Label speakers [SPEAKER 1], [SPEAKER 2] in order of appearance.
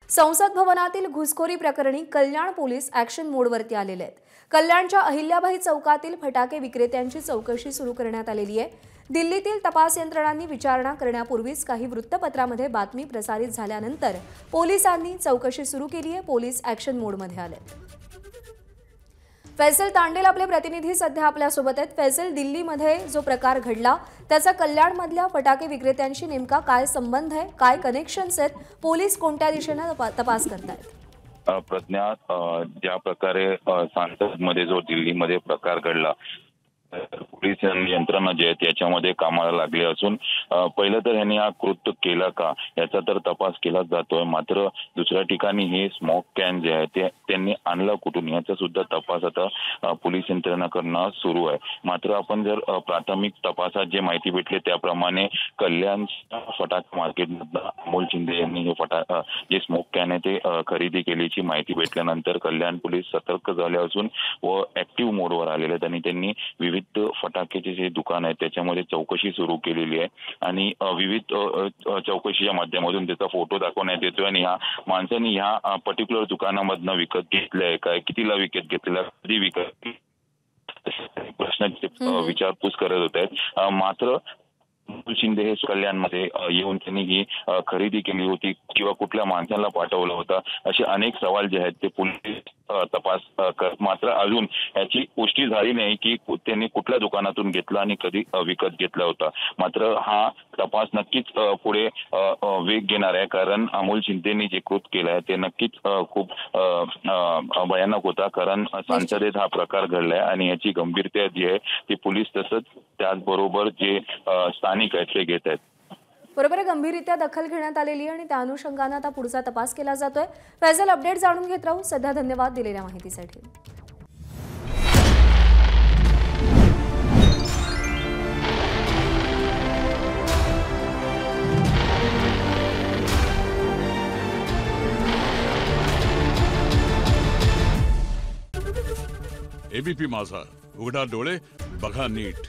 [SPEAKER 1] संसद भवनातील घुसखोरी प्रकरणी कल्याण पोलीस ॲक्शन मोडवरती आलेले आहेत। कल्याणच्या अहिल्याबाई चौकातील फटाके विक्रेत्यांची चौकशी सुरू करण्यात आलेली आहे। दिल्लीतील तपास यंत्रणांनी विचारणा करण्यापूर्वीच काही वृत्तपत्रांमध्ये बातमी प्रसारित झाल्यानंतर पोलिसांनी चौकशी सुरू केली आहे। पोलीस ॲक्शन मोडमध्ये आले। फैसल तांडेल आपले प्रतिनिधी सध्या आपल्या सोबत आहेत। फैसल, दिल्लीमध्ये जो प्रकार घडला त्याचा कल्याणमधल्या फटाके विक्रेत्यांशी नेमका काय संबंध आहे, काय कनेक्शन्स आहेत, पोलीस कोणत्या दिशेने तपास करतायत?
[SPEAKER 2] प्रज्ञा, ज्या प्रकारे सांसदमध्ये जो दिल्लीमध्ये प्रकार घडला, पोलीस यंत्रणा जे आहेत याच्यामध्ये कामाला लागले असून पहिलं तर ह्यांनी हा कृत्य केला का याचा तर तपास केला जातोय। मात्र दुसऱ्या ठिकाणी हे स्मोक कॅन जे आहे ते त्यांनी आणला कुठून याचा सुद्धा तपास आता पोलीस यंत्रणाकडून सुरू आहे। मात्र आपण जर प्राथमिक तपासात जे माहिती भेटली त्याप्रमाणे कल्याण फटाका मार्केटमधून अमोल शिंदे यांनी हे जे स्मोक कॅन आहे ते खरेदी केल्याची माहिती भेटल्यानंतर कल्याण पोलीस सतर्क झाले असून व ऍक्टिव्ह मोडवर आलेले आहेत आणि त्यांनी विविध फटाक्याचे जे दुकान आहे त्याच्यामध्ये चौकशी सुरू केलेली आहे आणि विविध चौकशीच्या माध्यमातून त्याचा फोटो दाखवण्यात येतोय आणि ह्या माणसांनी ह्या पर्टिक्युलर दुकानामधनं विकत घेतलंय काय, कितीला विकत घेतलेला, कधी विकत, प्रश्नाची विचारपूस करत होत आहेत। मात्र अमोल शिंदे हे कल्याणमध्ये येऊन त्यांनी ही खरेदी केली होती किंवा कुठल्या माणसाला पाठवलं होतं असे अनेक सवाल जे आहेत ते पोलीस तपास करत। मात्र अजून याची पुष्टी झाली नाही की त्यांनी कुठल्या दुकानातून घेतला आणि कधी विकत घेतला होता। मात्र हा तपास नक्कीच पुढे वेग घेणार आहे, कारण अमोल शिंदेनी जे कृत्य केलं आहे ते नक्कीच खूप भयानक होता, कारण संसदेत हा प्रकार घडलाय आणि याची गंभीरता जी आहे ती पोलीस तसंच त्याचबरोबर जे स्थानिक आहेत ते घेत आहेत।
[SPEAKER 1] बरोबर, गंभीररित्या दखल घेण्यात आलेली आणि त्या अनुषंगाने आता पुढचा तपास केला जातोय। फैसल, अपडेट जाणून घेत राहू। सध्या धन्यवाद दिलेल्या माहितीसाठी।
[SPEAKER 3] एबीपी माझा, उघडा डोळे बघा नीट।